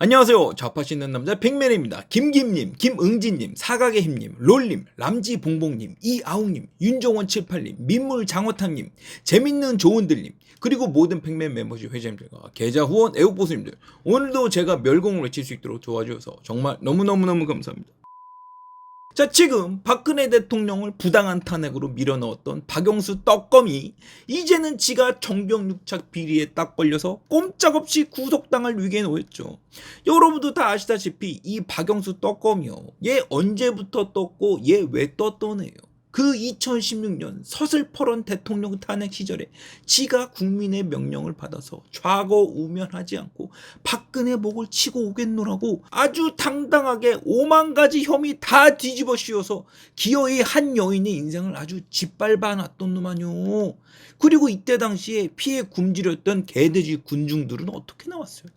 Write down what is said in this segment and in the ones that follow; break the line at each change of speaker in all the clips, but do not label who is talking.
안녕하세요. 좌파시 있는 남자 백맨입니다. 김김님, 김응진님, 사각의 힘님, 롤님, 람지봉봉님, 이아웅님, 윤종원78님, 민물장어탕님, 재밌는 조은들님, 그리고 모든 백맨 멤버십 회장님들과 계좌 후원 애국보수님들, 오늘도 제가 멸공을 외칠 수 있도록 도와주셔서 정말 너무너무너무 감사합니다. 자, 지금 박근혜 대통령을 부당한 탄핵으로 밀어넣었던 박영수 떡검이 이제는 지가 정경유착 비리에 딱 걸려서 꼼짝없이 구속당할 위기에 놓였죠. 여러분도 다 아시다시피 이 박영수 떡검이요, 얘 언제부터 떴고 얘 왜 떴던 애요. 그 2016년 서슬퍼런 대통령 탄핵 시절에 지가 국민의 명령을 받아서 좌거우면하지 않고 박근혜 목을 치고 오겠노라고 아주 당당하게 5만 가지 혐의 다 뒤집어 씌워서 기어이 한 여인의 인생을 아주 짓밟아 놨던 놈 아뇨. 그리고 이때 당시에 피해 굶주렸던 개돼지 군중들은 어떻게 나왔어요?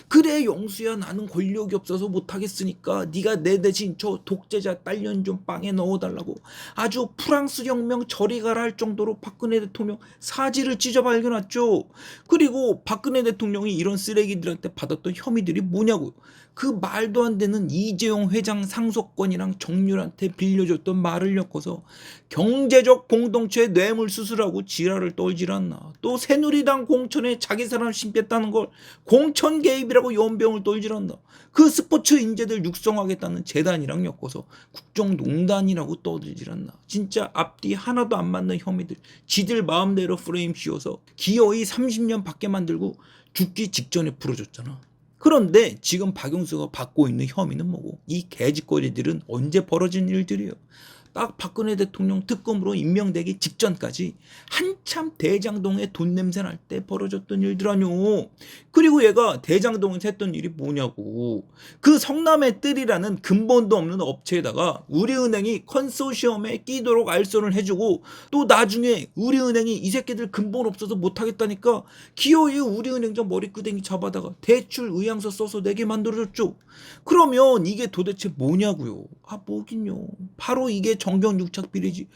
그래 영수야, 나는 권력이 없어서 못하겠으니까 네가 내 대신 저 독재자 딸년 좀 빵에 넣어달라고 아주 프랑스 혁명 저리 가라 할 정도로 박근혜 대통령 사지를 찢어 발견했죠. 그리고 박근혜 대통령이 이런 쓰레기들한테 받았던 혐의들이 뭐냐고요. 그 말도 안 되는 이재용 회장 상속권이랑 정률한테 빌려줬던 말을 엮어서 경제적 공동체 뇌물 수술하고 지랄을 떨질 않나. 또 새누리당 공천에 자기 사람 심겠다는 걸 공천 개입이라고 연병을 떨질 않나. 그 스포츠 인재들 육성하겠다는 재단이랑 엮어서 국정농단이라고 떠들질 않나. 진짜 앞뒤 하나도 안 맞는 혐의들 지들 마음대로 프레임 씌워서 기어이 30년 밖에 만들고 죽기 직전에 풀어줬잖아. 그런데 지금 박영수가 받고 있는 혐의는 뭐고, 이 개짓거리들은 언제 벌어진 일들이에요. 딱 박근혜 대통령 특검으로 임명되기 직전까지 한참 대장동에 돈 냄새 날 때 벌어졌던 일들 아뇨. 그리고 얘가 대장동에서 했던 일이 뭐냐고. 그 성남의 뜰이라는 근본도 없는 업체에다가 우리은행이 컨소시엄에 끼도록 알선을 해주고, 또 나중에 우리은행이 이 새끼들 근본 없어서 못하겠다니까 기어이 우리은행장 머리끄댕이 잡아다가 대출 의향서 써서 내게 만들어줬죠. 그러면 이게 도대체 뭐냐고요. 뭐긴요. 바로 이게 정경유착 비리지.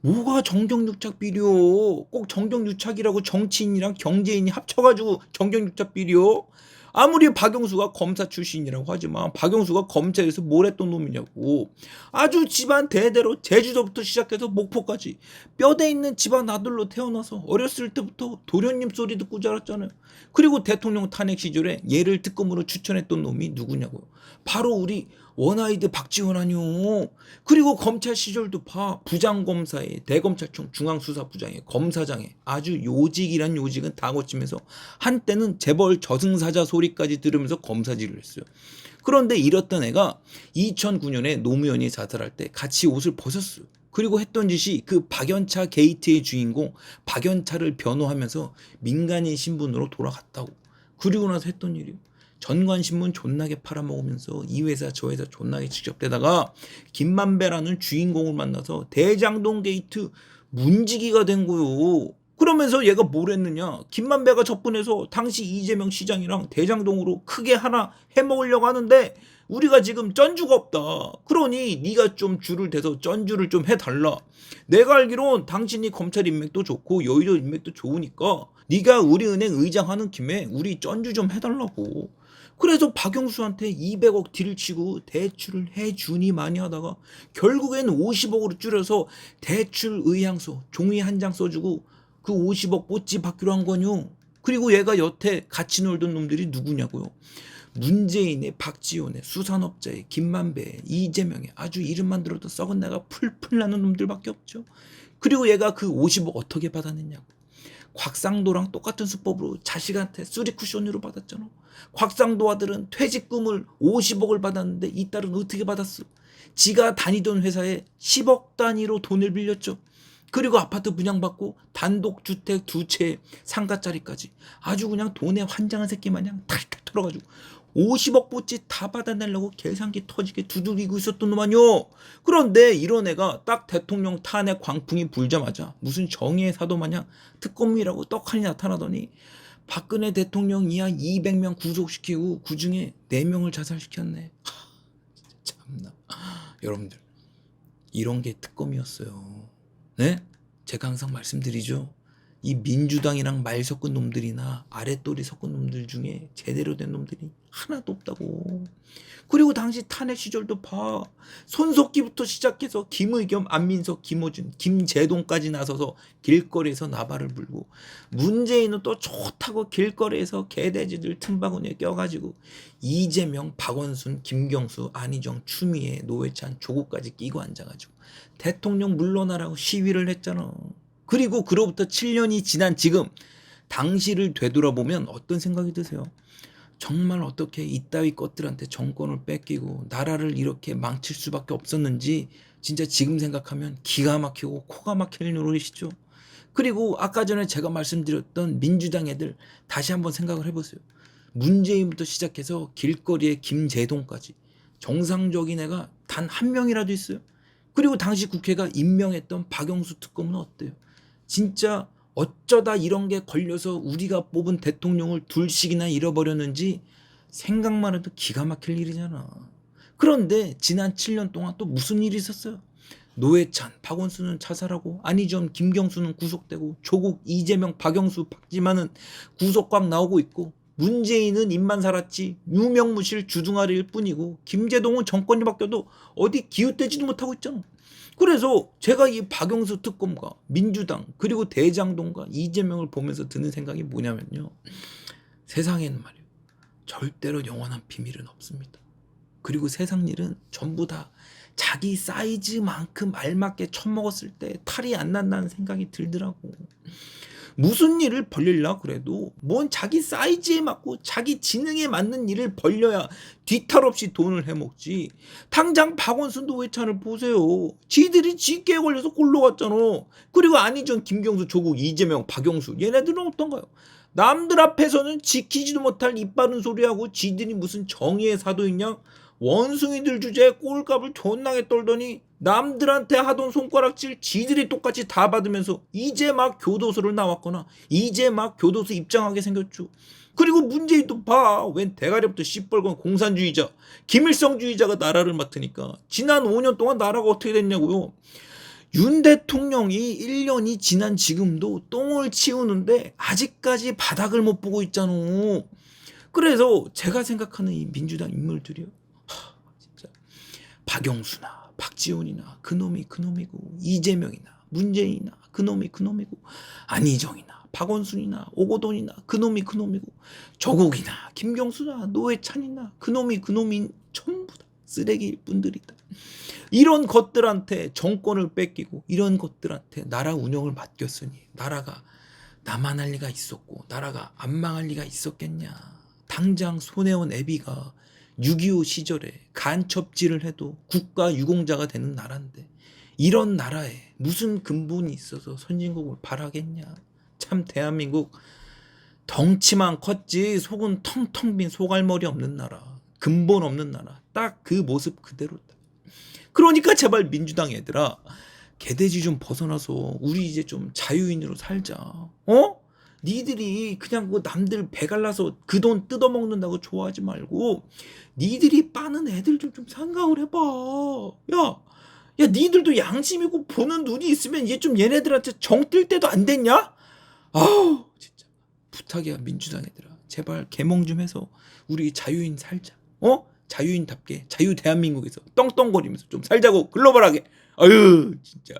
뭐가 정경유착 비리요? 꼭 정경유착이라고 정치인이랑 경제인이 합쳐가지고 정경유착 비리요? 아무리 박영수가 검사 출신이라고 하지만 박영수가 검찰에서 뭘 했던 놈이냐고. 아주 집안 대대로 제주도부터 시작해서 목포까지 뼈대 있는 집안 아들로 태어나서 어렸을 때부터 도련님 소리 듣고 자랐잖아요. 그리고 대통령 탄핵 시절에 얘를 특검으로 추천했던 놈이 누구냐고요. 바로 우리 원아이드 박지원 아니요. 그리고 검찰 시절도 봐. 부장검사에 대검찰청 중앙수사부장에 검사장에 아주 요직이란 요직은 다 거치면서 한때는 재벌 저승사자 소리까지 들으면서 검사질을 했어요. 그런데 이랬던 애가 2009년에 노무현이 자살할 때 같이 옷을 벗었어요. 그리고 했던 짓이 그 박연차 게이트의 주인공 박연차를 변호하면서 민간인 신분으로 돌아갔다고. 그리고 나서 했던 일이 전관신문 존나게 팔아먹으면서 이 회사 저 회사 존나게 직접대다가 김만배라는 주인공을 만나서 대장동 게이트 문지기가 된 거요. 그러면서 얘가 뭘 했느냐. 김만배가 접근해서 당시 이재명 시장이랑 대장동으로 크게 하나 해먹으려고 하는데 우리가 지금 쩐주가 없다. 그러니 네가 좀 줄을 대서 쩐주를 좀 해달라. 내가 알기론 당신이 검찰 인맥도 좋고 여의도 인맥도 좋으니까 네가 우리은행 의장하는 김에 우리 쩐주 좀 해달라고. 그래서 박영수한테 200억 딜을 치고 대출을 해주니 많이 하다가 결국엔 50억으로 줄여서 대출 의향서 종이 한 장 써주고 그 50억 뽀찌 받기로 한 거뇨. 그리고 얘가 여태 같이 놀던 놈들이 누구냐고요. 문재인의, 박지원의, 수산업자의, 김만배의, 이재명의 아주 이름만 들어도 썩은 내가 풀풀 나는 놈들밖에 없죠. 그리고 얘가 그 50억 어떻게 받아냈냐고. 곽상도랑 똑같은 수법으로 자식한테 수리쿠션으로 받았잖아. 곽상도 아들은 퇴직금을 50억을 받았는데 이 딸은 어떻게 받았어? 지가 다니던 회사에 10억 단위로 돈을 빌렸죠. 그리고 아파트 분양받고 단독주택 2채 상가짜리까지 아주 그냥 돈에 환장한 새끼 마냥 탈탈 털어가지고 50억 뽀찌 다 받아내려고 계산기 터지게 두들기고 있었던 놈 아니요. 그런데 이런 애가 딱 대통령 탄핵 광풍이 불자마자 무슨 정의의 사도 마냥 특검이라고 떡하니 나타나더니 박근혜 대통령 이하 200명 구속시키고 그중에 4명을 자살시켰네. 참나. 여러분들, 이런 게 특검이었어요. 네? 제가 항상 말씀드리죠. 이 민주당이랑 말 섞은 놈들이나 아랫도리 섞은 놈들 중에 제대로 된 놈들이 하나도 없다고. 그리고 당시 탄핵 시절도 봐. 손석기부터 시작해서 김의겸, 안민석, 김어준, 김재동까지 나서서 길거리에서 나발을 불고, 문재인은 또 좋다고 길거리에서 개돼지들 틈바구니에 껴가지고 이재명, 박원순, 김경수, 안희정, 추미애, 노회찬, 조국까지 끼고 앉아가지고 대통령 물러나라고 시위를 했잖아. 그리고 그로부터 7년이 지난 지금 당시를 되돌아보면 어떤 생각이 드세요? 정말 어떻게 이따위 것들한테 정권을 뺏기고 나라를 이렇게 망칠 수밖에 없었는지 진짜 지금 생각하면 기가 막히고 코가 막힐 노릇이죠. 그리고 아까 전에 제가 말씀드렸던 민주당 애들 다시 한번 생각을 해보세요. 문재인부터 시작해서 길거리에 김재동까지 정상적인 애가 단 한 명이라도 있어요. 그리고 당시 국회가 임명했던 박영수 특검은 어때요? 진짜 어쩌다 이런 게 걸려서 우리가 뽑은 대통령을 둘씩이나 잃어버렸는지 생각만 해도 기가 막힐 일이잖아. 그런데 지난 7년 동안 또 무슨 일이 있었어요? 노회찬, 박원순은 자살하고, 안희정, 김경수는 구속되고, 조국, 이재명, 박영수, 박지만은 구속각 나오고 있고, 문재인은 입만 살았지 유명무실 주둥아리일 뿐이고, 김재동은 정권이 바뀌어도 어디 기웃대지도 못하고 있잖아. 그래서 제가 이 박영수 특검과 민주당 그리고 대장동과 이재명을 보면서 드는 생각이 뭐냐면요, 세상에는 말이에요, 절대로 영원한 비밀은 없습니다. 그리고 세상 일은 전부 다 자기 사이즈만큼 알맞게 처먹었을 때 탈이 안 난다는 생각이 들더라고. 무슨 일을 벌리려고 그래도 뭔 자기 사이즈에 맞고 자기 지능에 맞는 일을 벌려야 뒤탈 없이 돈을 해먹지. 당장 박원순, 노회찬을 보세요. 지들이 쥐깨에 걸려서 골로 갔잖아. 그리고 안희정, 김경수, 조국, 이재명, 박영수, 얘네들은 어떤가요? 남들 앞에서는 지키지도 못할 입 바른 소리하고 지들이 무슨 정의의 사도있냐? 원숭이들 주제에 꼴값을 존나게 떨더니 남들한테 하던 손가락질 지들이 똑같이 다 받으면서 이제 막 교도소를 나왔거나 이제 막 교도소 입장하게 생겼죠. 그리고 문재인도 봐. 웬 대가리부터 시뻘건 공산주의자, 김일성주의자가 나라를 맡으니까 지난 5년 동안 나라가 어떻게 됐냐고요. 윤 대통령이 1년이 지난 지금도 똥을 치우는데 아직까지 바닥을 못 보고 있잖아. 그래서 제가 생각하는 이 민주당 인물들이요, 진짜 박영수나 박지원이나 그놈이 그놈이고, 이재명이나 문재인이나 그놈이 그놈이고, 안희정이나 박원순이나 오고돈이나 그놈이 그놈이고, 조국이나 김경수나 노회찬이나 그놈이 그놈인 전부 다 쓰레기 분들이다. 이런 것들한테 정권을 뺏기고 이런 것들한테 나라 운영을 맡겼으니 나라가 나만 할 리가 있었고 나라가 안 망할 리가 있었겠냐. 당장 손혜원 애비가 6.25 시절에 간첩질을 해도 국가 유공자가 되는 나라인데 이런 나라에 무슨 근본이 있어서 선진국을 바라겠냐. 참 대한민국 덩치만 컸지 속은 텅텅 빈 소갈머리 없는 나라, 근본 없는 나라, 딱 그 모습 그대로다. 그러니까 제발 민주당 애들아, 개돼지 좀 벗어나서 우리 이제 좀 자유인으로 살자. 니들이 그냥 그 남들 배 갈라서 그 돈 뜯어먹는다고 좋아하지 말고 니들이 빠는 애들도 좀 생각을 해봐. 야 니들도 양심이고 보는 눈이 있으면 이제 좀 얘네들한테 정 뜰 때도 안 됐냐? 아우 진짜 부탁이야 민주당 애들아, 제발 개몽 좀 해서 우리 자유인 살자. 자유인답게 자유 대한민국에서 떵떵거리면서 좀 살자고, 글로벌하게. 아유 진짜.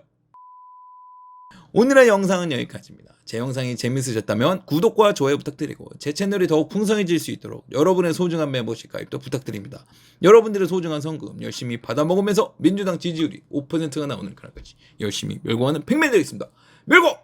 오늘의 영상은 여기까지입니다. 제 영상이 재밌으셨다면 구독과 좋아요 부탁드리고 제 채널이 더욱 풍성해질 수 있도록 여러분의 소중한 멤버십 가입도 부탁드립니다. 여러분들의 소중한 성금 열심히 받아먹으면서 민주당 지지율이 5%가 나오는 그날까지 열심히 멸공하는 팩맨 되겠습니다. 멸공!